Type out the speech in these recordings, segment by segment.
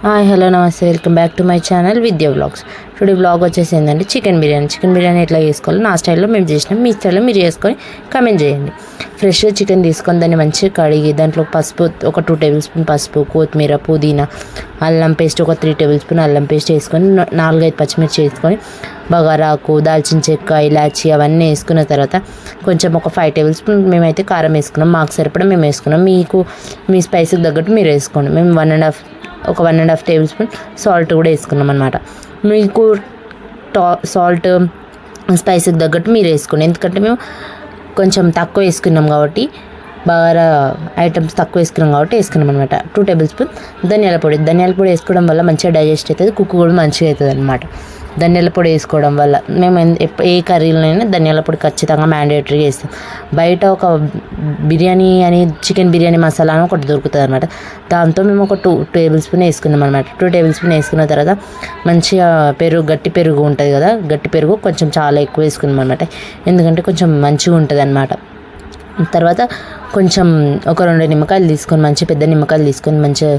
Hi hello నమస్తే welcome back to my channel విద్యా vlogs. Today vlog వచ్చేసి ఏంటంటే చికెన్ బిర్యానీ ఎట్లా చేసుకోవాలో నా స్టైల్లో మేము చేసినాం, మీ స్టైల్లో మీరు చేసుకొని కామెంట్ చేయండి. ఫ్రెష్ చికెన్ తీసుకొని దాన్ని మంచిగా కడిగి దాంట్లో పసుపు ఒక 2 టేబుల్ స్పూన్ పసుపు, కొత్తిమీర, పుదీనా, అల్లం పేస్ట్ ఒక 3 టేబుల్ స్పూన్ అల్లం పేస్ట్ వేసుకొని 4-5 పచ్చిమిర్చి వేసుకొని బగారాకు, దాల్చిన చెక్క, ఇలాచి అవన్నీ వేసుకున్న తర్వాత కొంచెం ఒక 5 టేబుల్ స్పూన్ మేమైతే కారం వేసుకున్నాం. మాకు సరిపడా మేము వేసుకున్నాం, మీకు మీ స్పైస్కి తగ్గట్టు మీరు వేసుకోండి. మేము 1.5 టేబుల్ స్పూన్ సాల్ట్ కూడా వేసుకున్నాం అనమాట. మీకు సాల్ట్ స్పైస్కి తగ్గట్టు మీరు వేసుకోండి, ఎందుకంటే మేము కొంచెం తక్కువ వేసుకున్నాం కాబట్టి బాగా ఐటమ్స్ తక్కువ వేసుకున్నాం కాబట్టి వేసుకున్నాం అనమాట. 2 టేబుల్ స్పూన్ ధనియాల పొడి వేసుకోవడం వల్ల మంచిగా డైజెస్ట్ అవుతుంది, కుక్ కూడా మంచిగా అవుతుంది అనమాట. ధనియాల పొడి వేసుకోవడం వల్ల మేము ఏ కర్రీలోనైనా ధనియాల పొడి ఖచ్చితంగా మ్యాండేటరీగా వేస్తాం. బయట ఒక చికెన్ బిర్యానీ మసాలా అని ఒకటి దొరుకుతుంది అనమాట, దాంతో మేము ఒక 2 టేబుల్ స్పూన్ వేసుకున్నాం అనమాట. 2 టేబుల్ స్పూన్ వేసుకున్న తర్వాత మంచిగా గట్టి పెరుగు ఉంటుంది కదా, గట్టి పెరుగు కొంచెం చాలా ఎక్కువ వేసుకున్నాం అనమాట, ఎందుకంటే కొంచెం మంచిగా ఉంటుంది అనమాట. తర్వాత కొంచెం ఒక 2 నిమ్మకాయలు తీసుకొని పెద్ద నిమ్మకాయలు తీసుకొని మంచిగా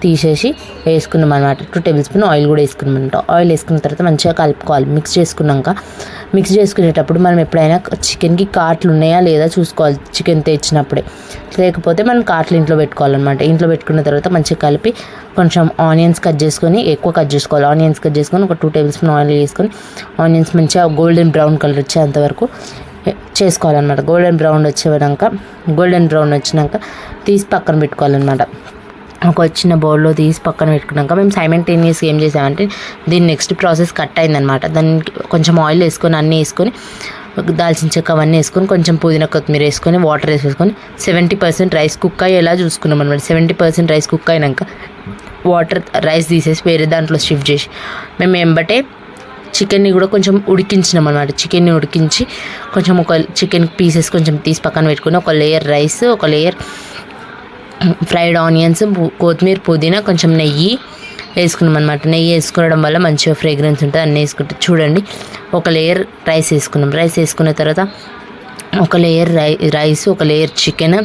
తీసేసి వేసుకున్నాం అనమాట. 2 టేబుల్ స్పూన్ ఆయిల్ కూడా వేసుకున్నాం అనమాట. ఆయిల్ వేసుకున్న తర్వాత మంచిగా కలుపుకోవాలి. మిక్స్ చేసుకునేటప్పుడు మనం ఎప్పుడైనా చికెన్కి కాట్లు ఉన్నాయా లేదా చూసుకోవాలి, చికెన్ తెచ్చినప్పుడే. లేకపోతే మనం కాట్లు ఇంట్లో పెట్టుకోవాలన్నమాట. ఇంట్లో పెట్టుకున్న తర్వాత మంచిగా కలిపి కొంచెం ఆనియన్స్ ఎక్కువ కట్ చేసుకోవాలి. ఆనియన్స్ కట్ చేసుకొని ఒక 2 టేబుల్ స్పూన్ ఆయిల్ వేసుకొని ఆనియన్స్ మంచిగా గోల్డెన్ బ్రౌన్ కలర్ వచ్చేంతవరకు చేసుకోవాలన్నమాట. గోల్డెన్ బ్రౌన్ వచ్చినాక తీసి పక్కన పెట్టుకోవాలన్నమాట. ఒక చిన్న బౌల్లో తీసి పక్కన పెట్టుకున్నాక మేము సైమల్టేనియస్గా ఏం చేసామంటే దీని నెక్స్ట్ ప్రాసెస్ కట్ అయిందనమాట. దానికి కొంచెం ఆయిల్ వేసుకొని అన్నీ వేసుకొని దాల్చిన చెక్క అవన్నీ వేసుకొని కొంచెం పుదీనా కొత్తిమీర వేసుకొని వాటర్ వేసేసుకొని 70% రైస్ కుక్ అయ్యేలా చూసుకున్నాం అనమాట. 70% రైస్ కుక్ అయినాక రైస్ తీసేసి వేరే దాంట్లో షిఫ్ట్ చేసి మేము ఎంబటే చికెన్ని కూడా కొంచెం ఉడికించినాం అనమాట. చికెన్ని ఉడికించి కొంచెం ఒక చికెన్ పీసెస్ కొంచెం తీసి పక్కన పెట్టుకుని ఒక లేయర్ రైస్, ఒక లేయర్ ఫ్రైడ్ ఆనియన్స్, కొత్తిమీర, పుదీనా, కొంచెం నెయ్యి వేసుకున్నాం అనమాట. నెయ్యి వేసుకోవడం వల్ల మంచిగా ఫ్రేగ్రెన్స్ ఉంటుంది. అన్నీ వేసుకుంటే చూడండి, ఒక లేయర్ రైస్ వేసుకున్నాం. రైస్ వేసుకున్న తర్వాత ఒక లేయర్ రైస్, ఒక లేయర్ చికెన్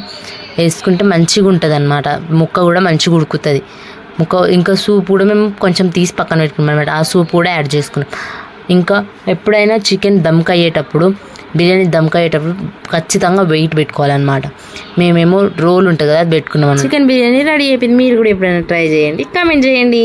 వేసుకుంటే మంచిగా ఉంటుంది అనమాట. ముక్క కూడా మంచిగా ఉడుకుతుంది. ఇంకా సూప్ కూడా మేము కొంచెం తీసి పక్కన పెట్టుకున్నాం అనమాట. ఆ సూప్ కూడా యాడ్ చేసుకున్నాం. ఇంకా ఎప్పుడైనా చికెన్ బిర్యానీ దమ్కి అయ్యేటప్పుడు ఖచ్చితంగా వెయిట్ పెట్టుకోవాలన్నమాట. మేమేమో రోల్ ఉంటుంది కదా, అది పెట్టుకున్నాం. చికెన్ బిర్యానీ రెడీ అయిపోయింది. మీరు కూడా ఎప్పుడైనా ట్రై చేయండి, కామెంట్ చేయండి.